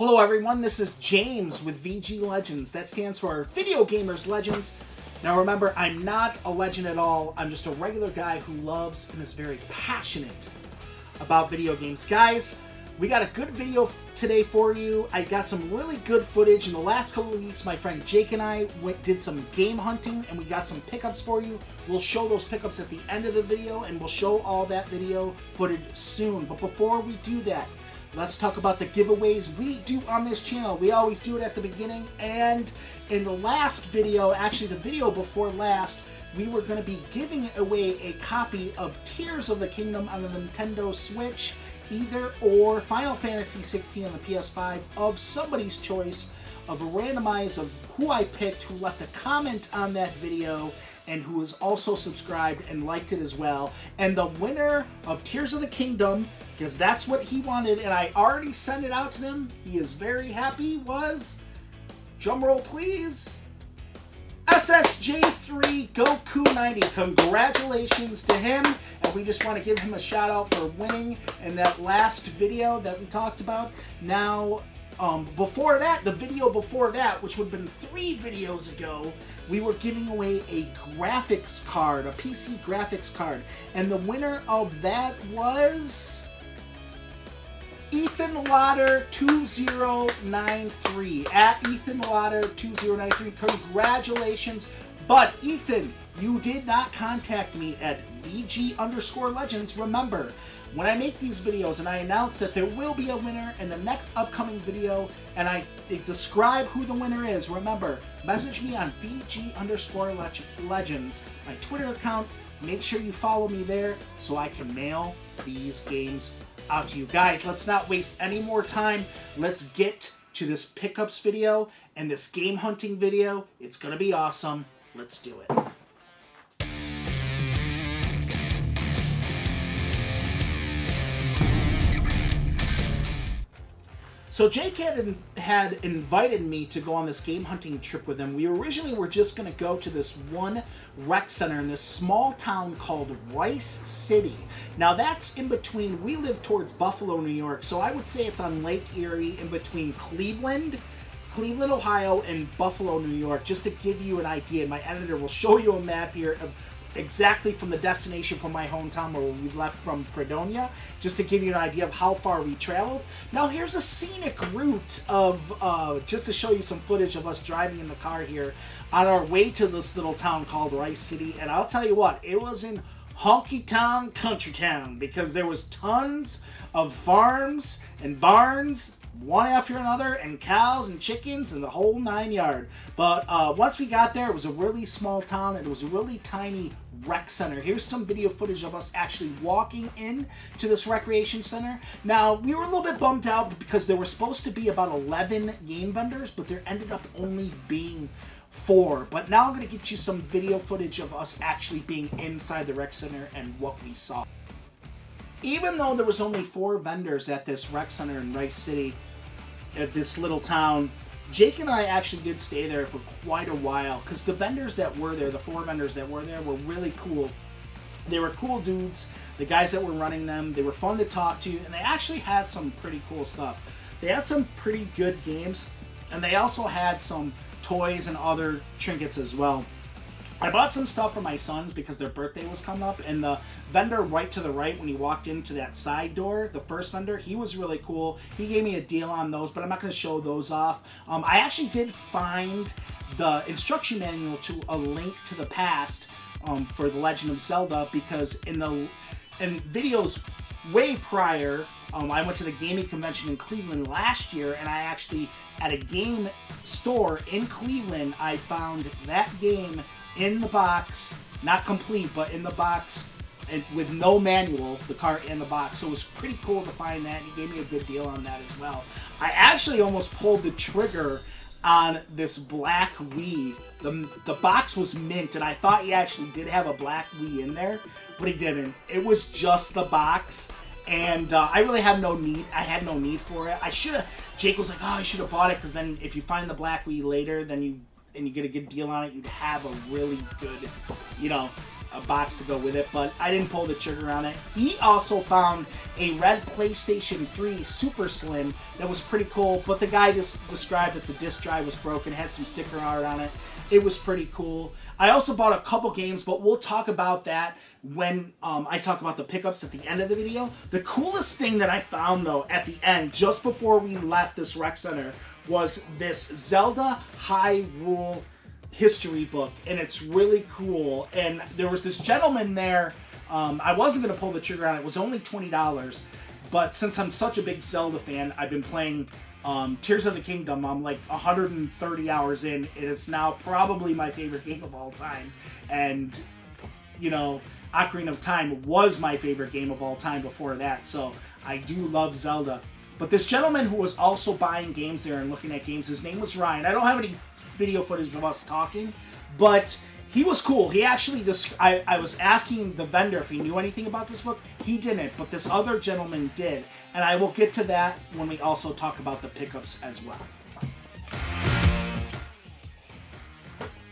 Hello everyone, this is James with VG Legends. That stands for Video Gamers Legends. Now remember, I'm not a legend at all. I'm just a regular guy who loves and is very passionate about video games. Guys, we got a good video today for you. I got some really good footage. In the last couple of weeks, my friend Jake and I did some game hunting and we got some pickups for you. We'll show those pickups at the end of the video and we'll show all that video footage soon. But before we do that, let's talk about the giveaways we do on this channel. We always do it at the beginning, and in the last video, actually the video before last, we were going to be giving away a copy of Tears of the Kingdom on the Nintendo Switch, either or Final Fantasy 16 on the PS5 of somebody's choice, of a randomize of who I picked, who left a comment on that video, and who was also subscribed and liked it as well. And the winner of Tears of the Kingdom, because that's what he wanted, and I already sent it out to him, he is very happy, was, drumroll please, SSJ3 Goku 90. Congratulations to him, and we just want to give him a shout out for winning in that last video that we talked about. Now, before that, the video before that, which would have been 3 videos ago, we were giving away a graphics card, a PC graphics card, and the winner of that was Ethan Lauder 2093 at Ethan Lauder 2093. Congratulations, but Ethan, you did not contact me at VG_Legends. Remember, when I make these videos and I announce that there will be a winner in the next upcoming video and I describe who the winner is, remember, message me on VG_Legends, my Twitter account. Make sure you follow me there so I can mail these games out to you. Guys, let's not waste any more time. Let's get to this pickups video and this game hunting video. It's going to be awesome. Let's do it. So Jake had invited me to go on this game hunting trip with him. We originally were just going to go to this one rec center in this small town called Rice City. Now that's in between, we live towards Buffalo, New York, so I would say it's on Lake Erie in between Cleveland, Ohio, and Buffalo, New York, just to give you an idea. My editor will show you a map here of exactly from the destination from my hometown where we left from Fredonia, just to give you an idea of how far we traveled. Now here's a scenic route of, just to show you some footage of us driving in the car here on our way to this little town called Rice City. And I'll tell you what, it was in honky town, country town, because there was tons of farms and barns, one after another, and cows and chickens and the whole 9 yard. But once we got there, it was a really small town and it was a really tiny rec center. Here's some video footage of us actually walking in to this recreation center. Now, we were a little bit bummed out because there were supposed to be about 11 game vendors, but there ended up only being 4. But now I'm going to get you some video footage of us actually being inside the rec center and what we saw. Even though there was only 4 vendors at this rec center in Rice City, at this little town, Jake and I actually did stay there for quite a while because the vendors that were there, the 4 vendors that were there, were really cool. They were cool dudes. The guys that were running them, they were fun to talk to, and they actually had some pretty cool stuff. They had some pretty good games, and they also had some toys and other trinkets as well. I bought some stuff for my sons because their birthday was coming up, and the vendor right to the right when you walked into that side door, the first vendor, he was really cool. He gave me a deal on those, but I'm not going to show those off. I actually did find the instruction manual to A Link to the Past for The Legend of Zelda, because in videos way prior, I went to the gaming convention in Cleveland last year, and I actually, at a game store in Cleveland, I found that game in the box, not complete, but in the box, and with no manual, the cart in the box. So it was pretty cool to find that. He gave me a good deal on that as well. I actually almost pulled the trigger on this black Wii. The box was mint, and I thought he actually did have a black Wii in there, but he didn't. It was just the box, and I really had no need. I had no need for it. I should have. Jake was like, "Oh, I should have bought it," because then if you find the black Wii later, then you get a good deal on it, you'd have a really good, a box to go with it, but I didn't pull the trigger on it. He also found a red PlayStation 3 Super Slim that was pretty cool, but the guy just described that the disc drive was broken, had some sticker art on it. It was pretty cool. I also bought a couple games, but we'll talk about that when I talk about the pickups at the end of the video. The coolest thing that I found, though, at the end, just before we left this rec center, was this Zelda Hyrule history book, and it's really cool. And there was this gentleman there. I wasn't going to pull the trigger on it. It was only $20, but since I'm such a big Zelda fan, I've been playing Tears of the Kingdom. I'm like 130 hours in, and it's now probably my favorite game of all time. And, you know, Ocarina of Time was my favorite game of all time before that, so I do love Zelda. But this gentleman who was also buying games there and looking at games, his name was Ryan. I don't have any video footage of us talking, but he was cool. He actually just, I was asking the vendor if he knew anything about this book. He didn't, but this other gentleman did. And I will get to that when we also talk about the pickups as well.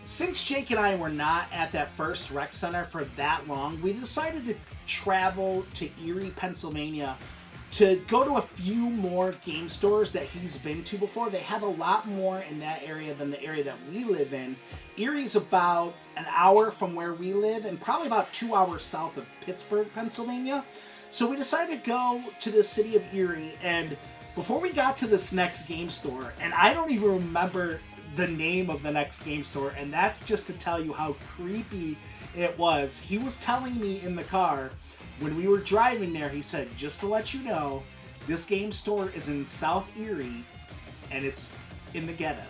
Since Jake and I were not at that first rec center for that long, we decided to travel to Erie, Pennsylvania to go to a few more game stores that he's been to before. They have a lot more in that area than the area that we live in. Erie's about an hour from where we live and probably about 2 hours south of Pittsburgh, Pennsylvania. So we decided to go to the city of Erie, and before we got to this next game store, and I don't even remember the name of the next game store, and that's just to tell you how creepy it was. He was telling me in the car, when we were driving there, he said, just to let you know, this game store is in South Erie, and it's in the ghetto.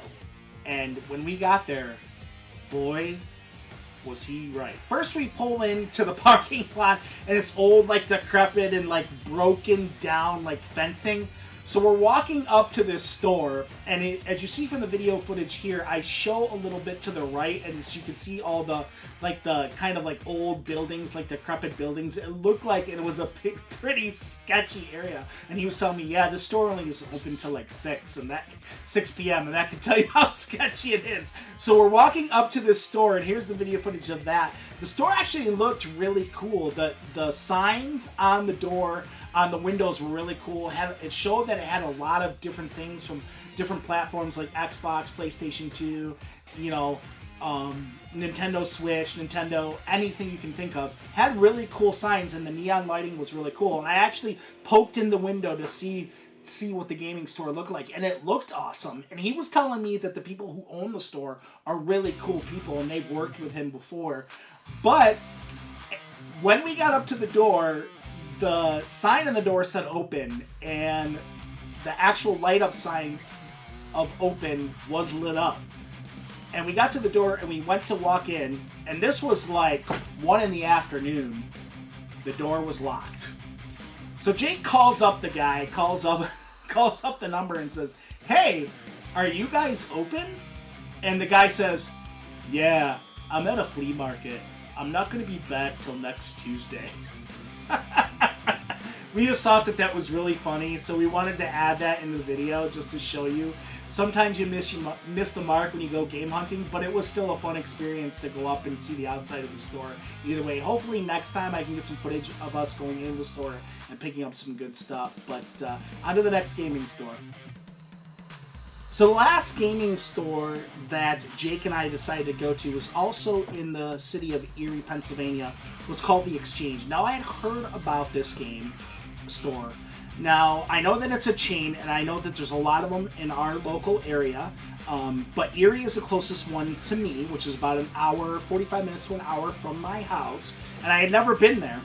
And when we got there, boy, was he right. First we pull into the parking lot, and it's old, like decrepit and like broken down like fencing. So we're walking up to this store, and as you see from the video footage here, I show a little bit to the right, and as you can see all the kind of like old buildings, like decrepit buildings. It looked like it was a pretty sketchy area. And he was telling me, yeah, this store only is open till like 6 p.m. and that can tell you how sketchy it is. So we're walking up to this store, and here's the video footage of that. The store actually looked really cool. The signs on the door, on the windows, were really cool. It showed that it had a lot of different things from different platforms like Xbox, PlayStation 2, you know, Nintendo Switch, Nintendo, anything you can think of. Had really cool signs, and the neon lighting was really cool. And I actually poked in the window to see what the gaming store looked like, and it looked awesome. And he was telling me that the people who own the store are really cool people, and they've worked with him before. But when we got up to the door, the sign on the door said open, and the actual light up sign of open was lit up. And we got to the door, and we went to walk in, and this was like 1 PM. The door was locked. So Jake calls up the guy, calls up the number and says, "Hey, are you guys open?" And the guy says, "Yeah, I'm at a flea market. I'm not going to be back till next Tuesday." We just thought that was really funny, so we wanted to add that in the video just to show you. Sometimes you miss the mark when you go game hunting, but it was still a fun experience to go up and see the outside of the store. Either way, hopefully next time I can get some footage of us going into the store and picking up some good stuff. But on to the next gaming store. So the last gaming store that Jake and I decided to go to was also in the city of Erie, Pennsylvania. It was called The Exchange. Now, I had heard about this game store. Now, I know that it's a chain, and I know that there's a lot of them in our local area, but Erie is the closest one to me, which is about an hour, 45 minutes to an hour from my house, and I had never been there.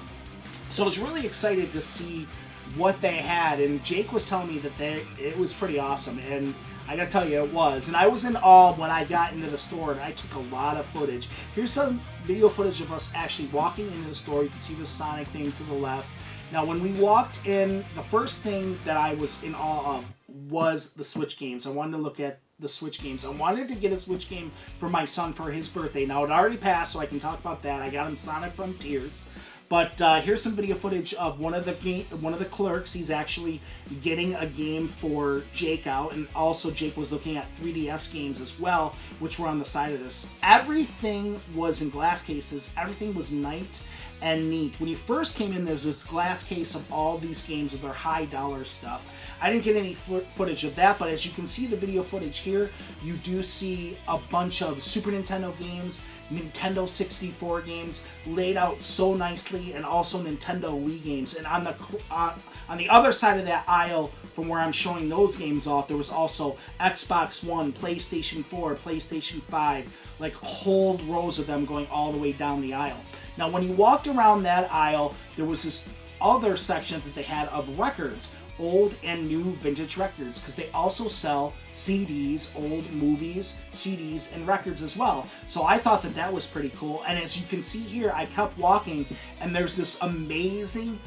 So I was really excited to see what they had, and Jake was telling me that it was pretty awesome, and I gotta tell you, it was. And I was in awe when I got into the store, and I took a lot of footage. Here's some video footage of us actually walking into the store. You can see the Sonic thing to the left. Now, when we walked in, the first thing that I was in awe of was the Switch games. I wanted to look at the Switch games. I wanted to get a Switch game for my son for his birthday. Now, it already passed, so I can talk about that. I got him Sonic Frontiers. But here's some video footage of one of the clerks. He's actually getting a game for Jake out, and also Jake was looking at 3DS games as well, which were on the side of this. Everything was in glass cases. Everything was nice and neat. When you first came in, there's this glass case of all these games of their high dollar stuff. I didn't get any footage of that, but as you can see the video footage here, you do see a bunch of Super Nintendo games, Nintendo 64 games laid out so nicely, and also Nintendo Wii games. And on the other side of that aisle from where I'm showing those games off, there was also Xbox One, PlayStation 4, PlayStation 5, like whole rows of them going all the way down the aisle. Now, when you walked around that aisle, there was this other section that they had of records, old and new vintage records, because they also sell CDs, old movies, CDs, and records as well. So I thought that that was pretty cool. And as you can see here, I kept walking, and there's this amazing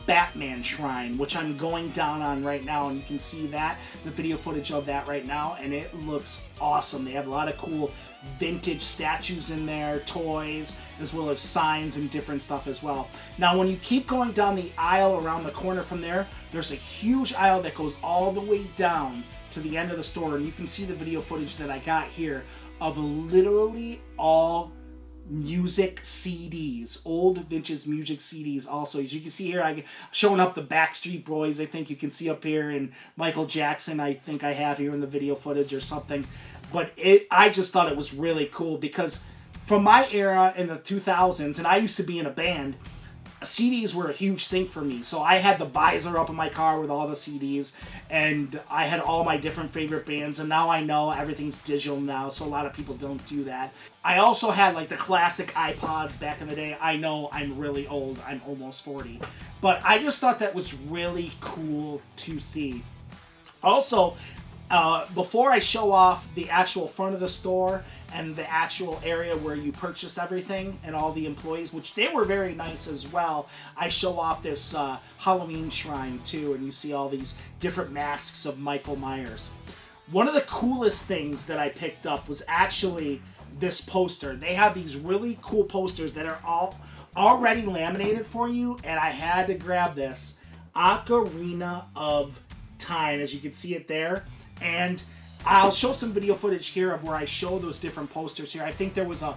Batman shrine, which I'm going down on right now, and you can see that, the video footage of that right now, and it looks awesome. They have a lot of cool vintage statues in there, toys, as well as signs and different stuff as well. Now, when you keep going down the aisle around the corner from there, there's a huge aisle that goes all the way down to the end of the store, and you can see the video footage that I got here of literally all music CDs, old vintage music CDs. Also, as you can see here, I'm showing up the Backstreet Boys, I think you can see up here, and Michael Jackson, I think I have here in the video footage or something. But I just thought it was really cool, because from my era in the 2000s, and I used to be in a band, CDs were a huge thing for me. So I had the visor up in my car with all the CDs, and I had all my different favorite bands, and now I know everything's digital now, so a lot of people don't do that. I also had like the classic iPods back in the day. I know I'm really old. I'm almost 40. But I just thought that was really cool to see. Also, before I show off the actual front of the store and the actual area where you purchased everything and all the employees, which they were very nice as well, I show off this Halloween shrine too, and you see all these different masks of Michael Myers. One of the coolest things that I picked up was actually this poster. They have these really cool posters that are all already laminated for you, and I had to grab this Ocarina of Time, as you can see it there. And I'll show some video footage here of where I show those different posters here. I think there was a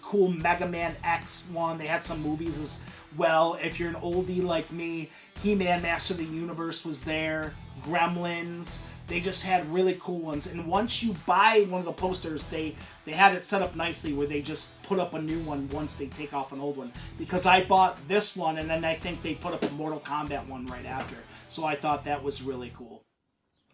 cool Mega Man X one. They had some movies as well. If you're an oldie like me, He-Man Master of the Universe was there. Gremlins. They just had really cool ones. And once you buy one of the posters, they had it set up nicely where they just put up a new one once they take off an old one. Because I bought this one, and then I think they put up a Mortal Kombat one right after. So I thought that was really cool.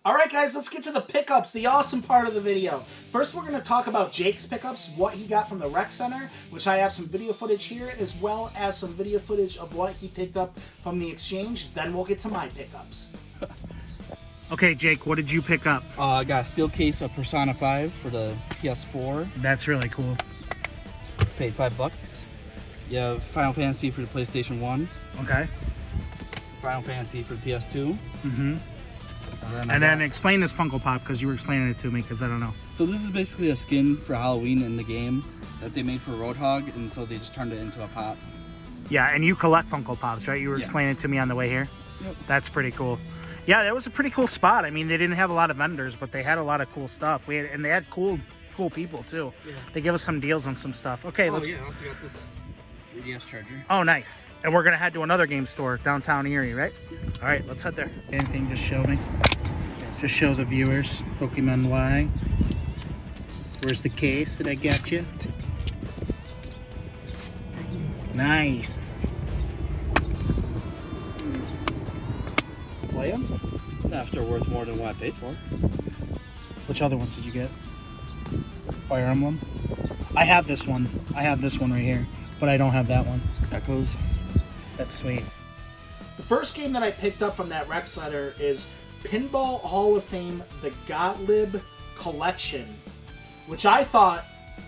Alright guys, let's get to the pickups, the awesome part of the video. First we're going to talk about Jake's pickups, what he got from the rec center, which I have some video footage here, as well as some video footage of what he picked up from the exchange. Then we'll get to my pickups. Okay, Jake, what did you pick up? I got a steel case of Persona 5 for the PS4. That's really cool. Paid $5. You have Final Fantasy for the PlayStation 1. Okay. Final Fantasy for the PS2. Mm-hmm. And then explain this Funko Pop, because you were explaining it to me, because I don't know. So this is basically a skin for Halloween in the game that they made for Roadhog, and so they just turned it into a pop. Yeah, and you collect Funko Pops, right? You were explaining it to me on the way here? Yep. That's pretty cool. Yeah, that was a pretty cool spot. I mean, they didn't have a lot of vendors, but they had a lot of cool stuff. And they had cool people, too. Yeah. They give us some deals on some stuff. Okay, I also got this 3DS charger. Oh, nice. And we're going to head to another game store downtown Erie, right? All right, let's head there. Anything just show me? To show the viewers, Pokemon Y. Where's the case that I got you? Nice. Play them? After worth more than what I paid for. Which other ones did you get? Fire Emblem? I have this one. I have this one right here, but I don't have that one. Echoes. That's sweet. The first game that I picked up from that rec center is Pinball Hall of Fame, the Gottlieb Collection, which I thought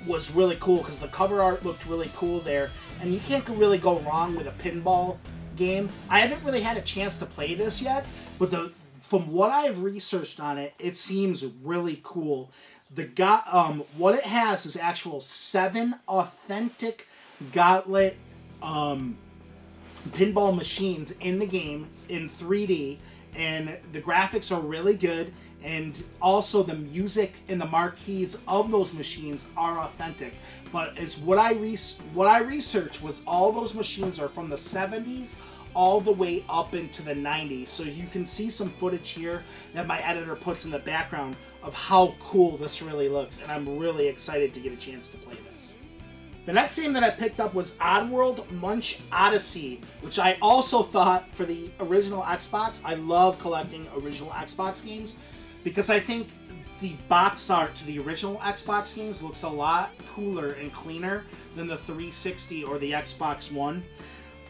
was really cool because the cover art looked really cool there, and you can't really go wrong with a pinball game. I haven't really had a chance to play this yet, but from what I've researched on it, it seems really cool. What it has is actual 7 authentic Gottlieb pinball machines in the game in 3D, and the graphics are really good, and also the music and the marquees of those machines are authentic. But it's what I researched was all those machines are from the 70s all the way up into the 90s. So you can see some footage here that my editor puts in the background of how cool this really looks, and I'm really excited to get a chance to play this. The next game that I picked up was Oddworld Munch Odyssey, which I also thought for the original Xbox. I love collecting original Xbox games because I think the box art to the original Xbox games looks a lot cooler and cleaner than the 360 or the Xbox One.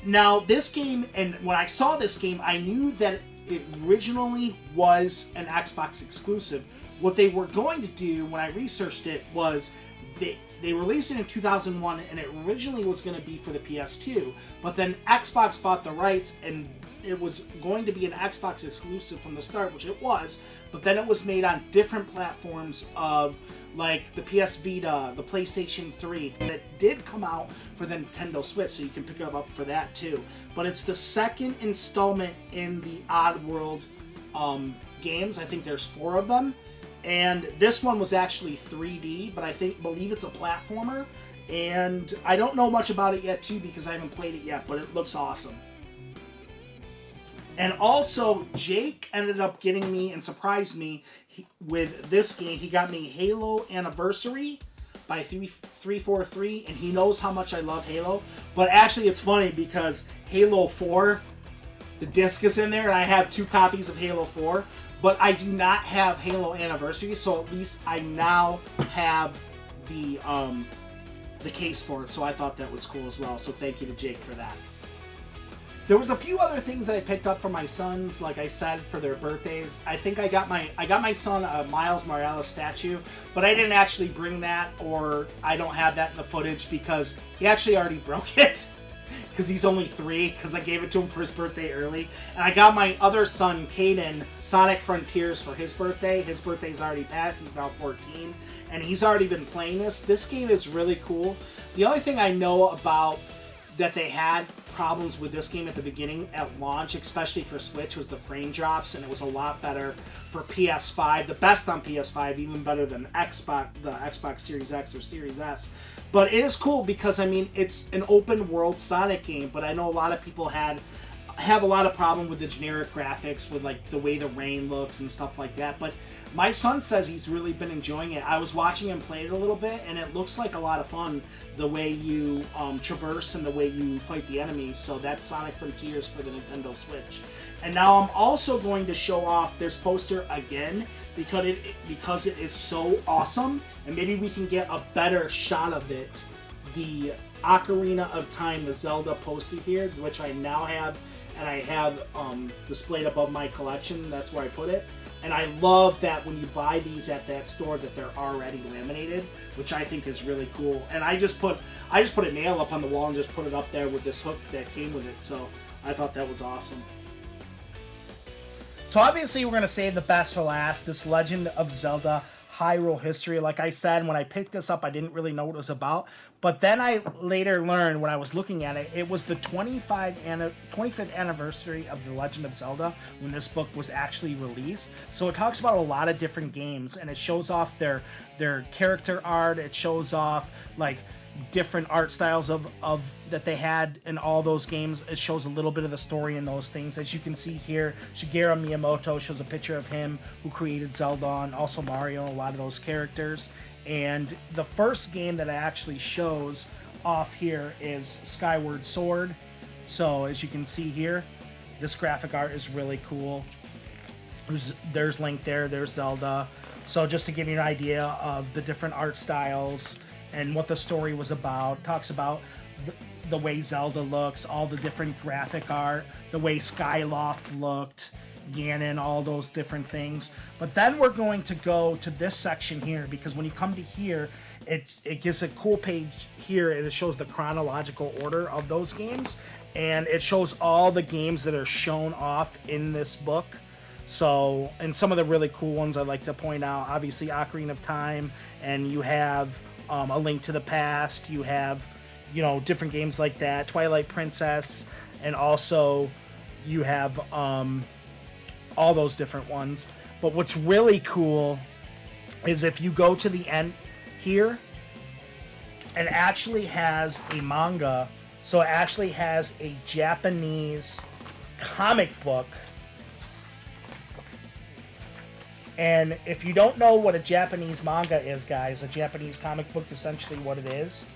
Now, this game, and when I saw this game, I knew that it originally was an Xbox exclusive. What they were going to do when I researched it was they released it in 2001, and it originally was going to be for the PS2, but then Xbox bought the rights, and it was going to be an Xbox exclusive from the start, which it was, but then it was made on different platforms of like the PS Vita, the PlayStation 3, and it did come out for the Nintendo Switch, so you can pick it up for that too. But it's the second installment in the Oddworld games. I think there's 4 of them. And this one was actually 3D, but I believe it's a platformer. And I don't know much about it yet, too, because I haven't played it yet, but it looks awesome. And also, Jake ended up getting me and surprised me with this game. He got me Halo Anniversary by 343, and he knows how much I love Halo. But actually, it's funny because Halo 4, the disc is in there, and I have 2 copies of Halo 4. But I do not have Halo Anniversary, so at least I now have the case for it. So I thought that was cool as well. So thank you to Jake for that. There was a few other things that I picked up for my sons, like I said, for their birthdays. I think I got my son a Miles Morales statue, but I didn't actually bring that, or I don't have that in the footage because he actually already broke it. Because he's only 3, because I gave it to him for his birthday early. And I got my other son, Caden, Sonic Frontiers for his birthday. His birthday's already passed. He's now 14. And he's already been playing this. This game is really cool. The only thing I know about that they had problems with this game at the beginning at launch, especially for Switch, was the frame drops, and it was a lot better for PS5. The best on PS5, even better than the Xbox Series X or Series S. But it is cool because, I mean, it's an open world Sonic game, but I know a lot of people have a lot of problem with the generic graphics, with like the way the rain looks and stuff like that. But my son says he's really been enjoying it. I was watching him play it a little bit, and it looks like a lot of fun, the way you traverse and the way you fight the enemies. So that's Sonic Frontiers for the Nintendo Switch. And now I'm also going to show off this poster again because it is so awesome, and maybe we can get a better shot of it. The Ocarina of Time, the Zelda poster here, which I now have, and I have displayed above my collection. That's where I put it. And I love that when you buy these at that store that they're already laminated, which I think is really cool. And I just put a nail up on the wall and just put it up there with this hook that came with it. So I thought that was awesome. So obviously we're going to save the best for last, this Legend of Zelda Hyrule History. Like I said, when I picked this up, I didn't really know what it was about. But then I later learned when I was looking at it, it was the 25th anniversary of The Legend of Zelda when this book was actually released. So it talks about a lot of different games, and it shows off their character art. It shows off like different art styles of that they had in all those games. It shows a little bit of the story in those things. As you can see here, Shigeru Miyamoto shows a picture of him who created Zelda, and also Mario, a lot of those characters. And the first game that it actually shows off here is Skyward Sword. So as you can see here, this graphic art is really cool. There's Link there's Zelda. So just to give you an idea of the different art styles and what the story was about. Talks about the way Zelda looks, all the different graphic art, the way Skyloft looked, Ganon, all those different things. But then we're going to go to this section here, because when you come to here, it gives a cool page here, and it shows the chronological order of those games, and it shows all the games that are shown off in this book. So, and some of the really cool ones I'd like to point out, obviously Ocarina of Time, and you have A Link to the Past, you have, different games like that, Twilight Princess, and also you have all those different ones. But what's really cool is if you go to the end here, it actually has a manga. So it actually has a Japanese comic book. And if you don't know what a Japanese manga is, guys, a Japanese comic book, essentially what it is,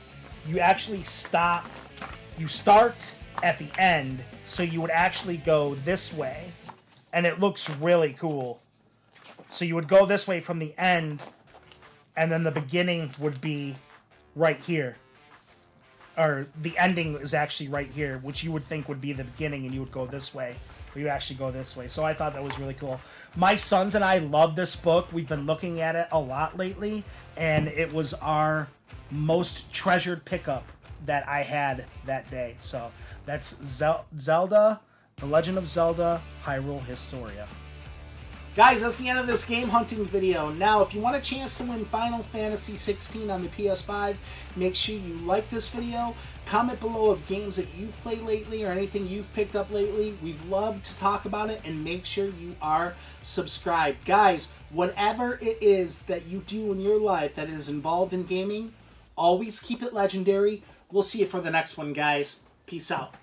you actually start at the end, so you would actually go this way, and it looks really cool. So you would go this way from the end, and then the beginning would be right here. Or the ending is actually right here, which you would think would be the beginning, and you would go this way. But you actually go this way. So I thought that was really cool. My sons and I love this book. We've been looking at it a lot lately, and it was our most treasured pickup that I had that day. So that's Zelda, The Legend of Zelda, Hyrule Historia. Guys, that's the end of this game hunting video. Now, if you want a chance to win Final Fantasy 16 on the PS5, make sure you like this video. Comment below of games that you've played lately or anything you've picked up lately. We've loved to talk about it, and make sure you are subscribed. Guys, whatever it is that you do in your life that is involved in gaming, always keep it legendary. We'll see you for the next one, guys. Peace out.